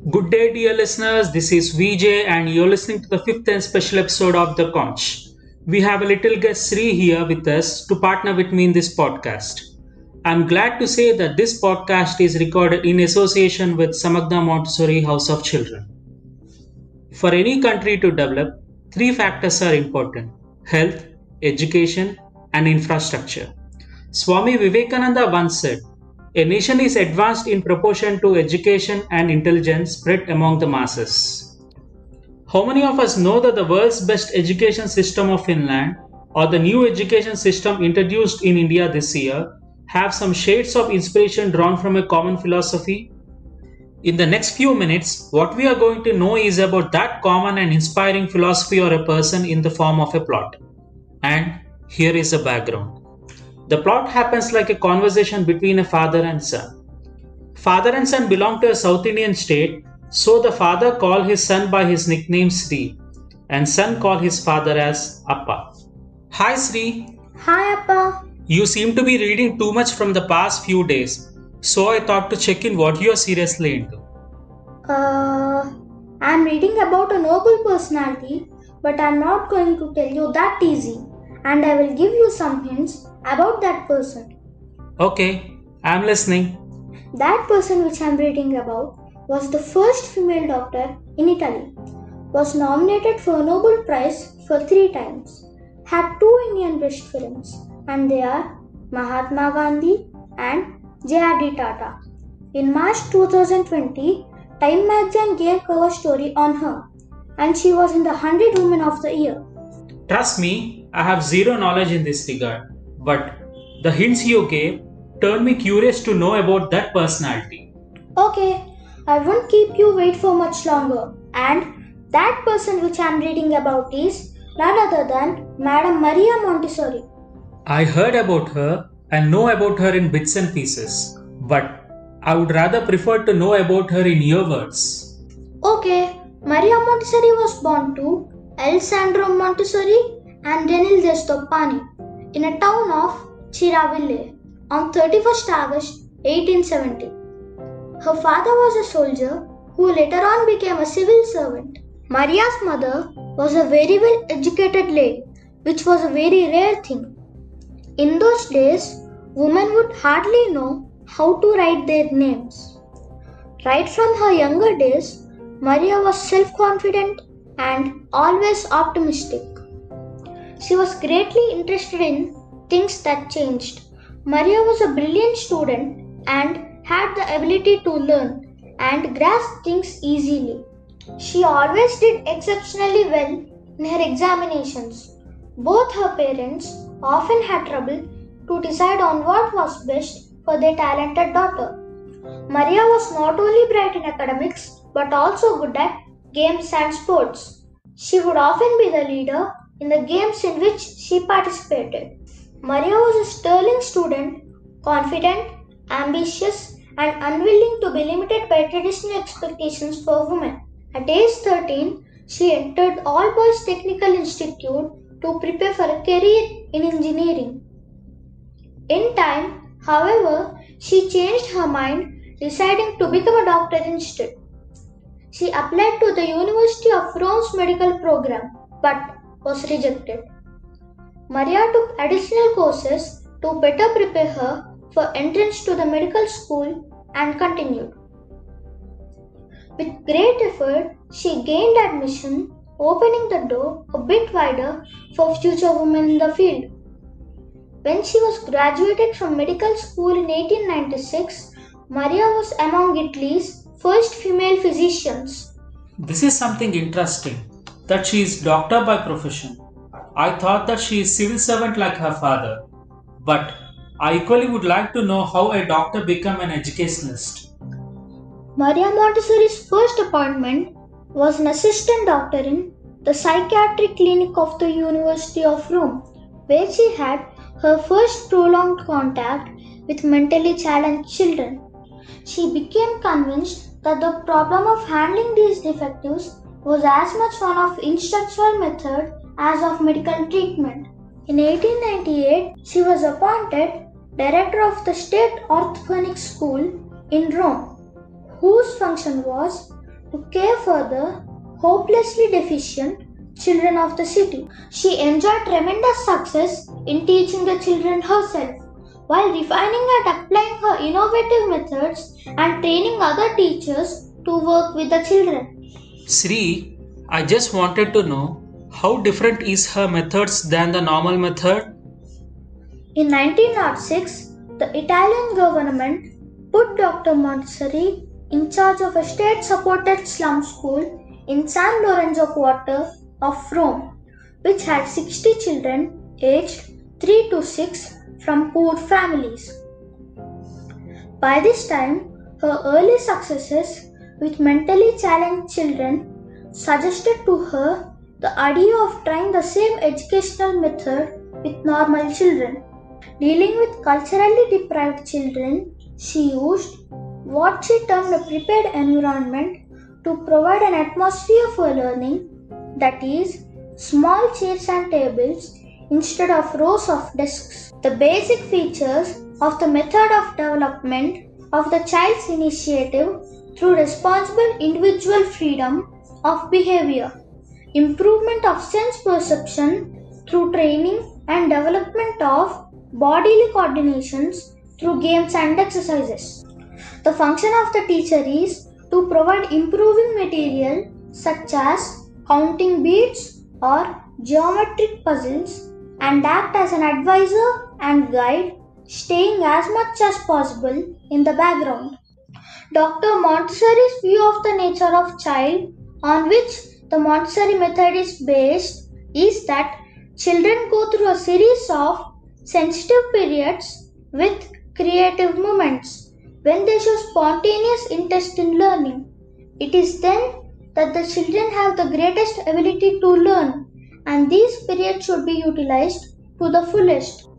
Good day, dear listeners. This is VJ, and you're listening to the fifth and special episode of The Conch. We have a little guest Sri here with us to partner with me in this podcast. I'm glad to say that this podcast is recorded in association with Samagna Montessori House of Children. For any country to develop, three factors are important: health, education, and infrastructure. Swami Vivekananda once said, a nation is advanced in proportion to education and intelligence spread among the masses. How many of us know that the world's best education system of Finland or the new education system introduced in India this year have some shades of inspiration drawn from a common philosophy? In the next few minutes, what we are going to know is about that common and inspiring philosophy or a person in the form of a plot. And here is the background. The plot happens like a conversation between a father and son. Father and son belong to a South Indian state, so the father called his son by his nickname Sri, and son called his father as Appa. Hi Sri, Hi Appa. you seem to be reading too much from the past few days, so I thought to check in what you are seriously into. I'm reading about a noble personality, but I'm not going to tell you that easy. And I will give you some hints about that person. Okay, I'm listening. That person which I'm reading about was the first female doctor in Italy. Was nominated for a Nobel Prize for 3 times. Had 2 Indian best films, and they are Mahatma Gandhi and J.R.D. Tata. In March 2020, Time magazine gave cover story on her, and she was in the 100 Women of the Year. Trust me, I have zero knowledge in this regard, but the hints you gave turned me curious to know about that personality. Okay, I won't keep you wait for much longer. And that person which I am reading about is none other than Madam Maria Montessori. I heard about her and know about her in bits and pieces, but I would rather prefer to know about her in your words. Okay, Maria Montessori was born to Alessandro Montessori and Renilde Stoppani in a town of Chiraville on 31st August 1870. Her father was a soldier who later on became a civil servant. Maria's mother was a very well educated lady, which was a very rare thing. In those days, women would hardly know how to write their names. Right from her younger days, Maria was self-confident and always optimistic. She was greatly interested in things that changed. Maria was a brilliant student and had the ability to learn and grasp things easily. She always did exceptionally well in her examinations. Both her parents often had trouble to decide on what was best for their talented daughter. Maria was not only bright in academics but also good at games and sports. She would often be the leader in the games in which she participated. Maria was a sterling student, confident, ambitious, and unwilling to be limited by traditional expectations for women. At age 13, she entered All Boys Technical Institute to prepare for a career in engineering. In time, however, she changed her mind, deciding to become a doctor instead. She applied to the University of Rome's medical program but was rejected. Maria took additional courses to better prepare her for entrance to the medical school and continued. With great effort, she gained admission, opening the door a bit wider for future women in the field. When she was graduated from medical school in 1896, Maria was among Italy's first female physicians. This is something interesting that she is doctor by profession. I thought that she is civil servant like her father, but I equally would like to know how a doctor become an educationalist. Maria Montessori's first appointment was an assistant doctor in the psychiatric clinic of the University of Rome, where she had her first prolonged contact with mentally challenged children. She became convinced that the problem of handling these defectives was as much one of instructional method as of medical treatment. In 1898, she was appointed director of the State Orthophonic School in Rome, whose function was to care for the hopelessly deficient children of the city. She enjoyed tremendous success in teaching the children herself, while refining and applying her innovative methods and training other teachers to work with the children. Sri, I just wanted to know how different is her methods than the normal method? In 1906, the Italian government put Dr. Montessori in charge of a state-supported slum school in San Lorenzo quarter of Rome, which had 60 children aged 3 to 6 from poor families. By this time, her early successes with mentally challenged children suggested to her the idea of trying the same educational method with normal children. Dealing with culturally deprived children, she used what she termed a prepared environment to provide an atmosphere for learning, that is, small chairs and tables instead of rows of desks. The basic features of the method of development of the child's initiative through responsible individual freedom of behavior, improvement of sense perception through training and development of bodily coordinations through games and exercises. The function of the teacher is to provide improving material such as counting beads or geometric puzzles and act as an advisor and guide, staying as much as possible in the background. Dr. Montessori's view of the nature of child, on which the Montessori method is based, is that children go through a series of sensitive periods with creative moments when they show spontaneous interest in learning. It is then that the children have the greatest ability to learn, and these periods should be utilized to the fullest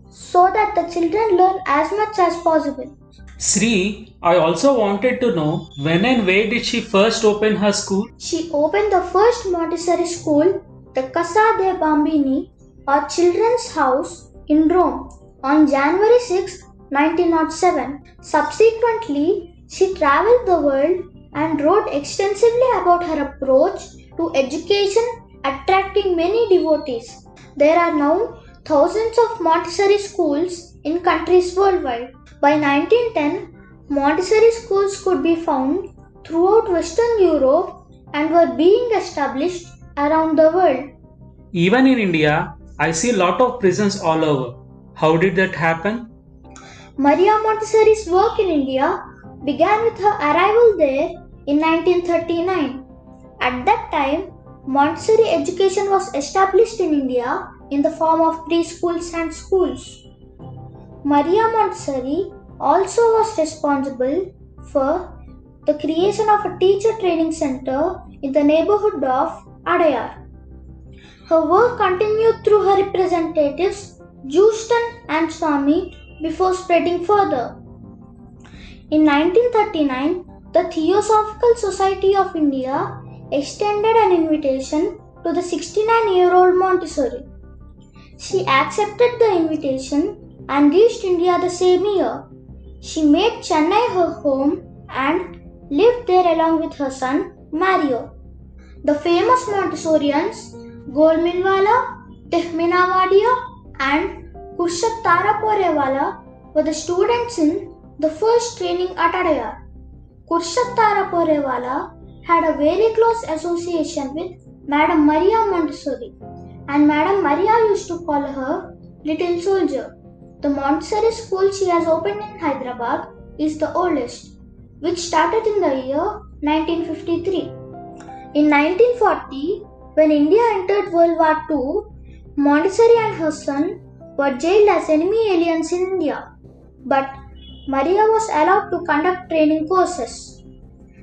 so that the children learn as much as possible. Sri, I also wanted to know when and where did she first open her school? She opened the first Montessori school, the Casa dei Bambini, or Children's House, in Rome on January 6, 1907. Subsequently, she traveled the world and wrote extensively about her approach to education, attracting many devotees. There are now thousands of Montessori schools in countries worldwide. By 1910, Montessori schools could be found throughout Western Europe and were being established around the world. Even in India, I see a lot of prisons all over. How did that happen? Maria Montessori's work in India began with her arrival there in 1939. At that time, Montessori education was established in India in the form of preschools and schools. Maria Montessori also was responsible for the creation of a teacher training center in the neighborhood of Adayar. Her work continued through her representatives Jewston and Swami before spreading further. In 1939, the Theosophical Society of India extended an invitation to the 69-year-old Montessori. She accepted the invitation and reached India the same year. She made Chennai her home and lived there along with her son Mario. The famous Montessorians Golminwala, Tehminavadia and Kurshad Taraporewala were the students in the first training at Adayar. Kurshad Taraporewala had a very close association with Madam Maria Montessori, and Madam Maria used to call her Little Soldier. The Montessori school she has opened in Hyderabad is the oldest, which started in the year 1953. In 1940, when India entered World War II, Montessori and her son were jailed as enemy aliens in India, but Maria was allowed to conduct training courses.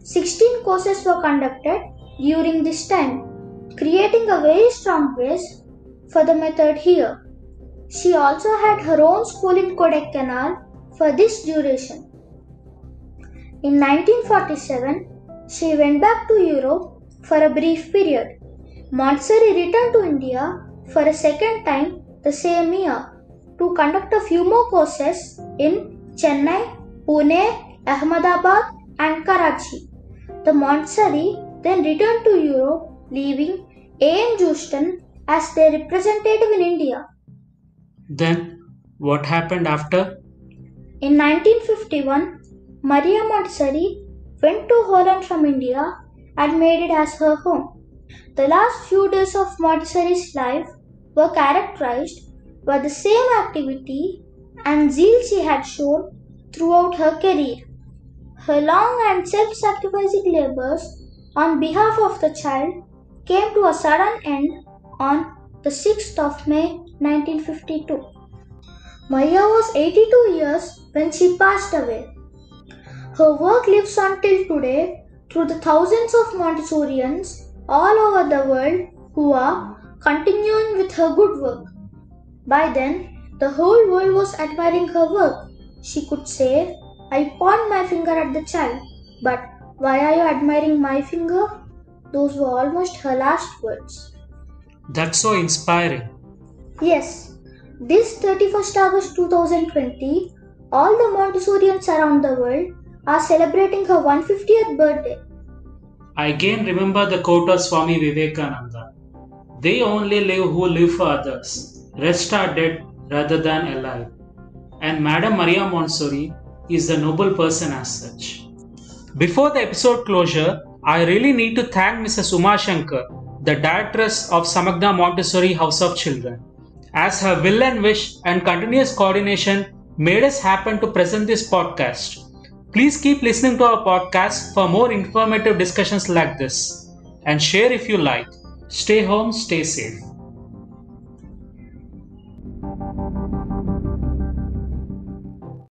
16 courses were conducted during this time, creating a very strong base for the method here. She also had her own school in Kodaikanal for this duration. In 1947, she went back to Europe for a brief period. Montessori returned to India for a second time the same year to conduct a few more courses in Chennai, Pune, Ahmedabad and Karachi. The Montessori then returned to Europe, leaving A.M. Houston as their representative in India. Then, what happened after? In 1951, Maria Montessori went to Holland from India and made it as her home. The last few days of Montessori's life were characterized by the same activity and zeal she had shown throughout her career. Her long and self-sacrificing labors on behalf of the child came to a sudden end on the 6th of May 1952. Maria was 82 years when she passed away. Her work lives on till today through the thousands of Montessorians all over the world who are continuing with her good work. By then, the whole world was admiring her work. She could say, "I point my finger at the child, but why are you admiring my finger?" Those were almost her last words. That's so inspiring. Yes, this 31st August 2020, all the Montessorians around the world are celebrating her 150th birthday. I again remember the quote of Swami Vivekananda. They only live who live for others. Rest are dead rather than alive. And Madame Maria Montessori is the noble person as such. Before the episode closure, I really need to thank Mrs. Uma Shankar, the directress of Samagna Montessori House of Children, as her will and wish and continuous coordination made us happen to present this podcast. Please keep listening to our podcast for more informative discussions like this and share if you like. Stay home, stay safe.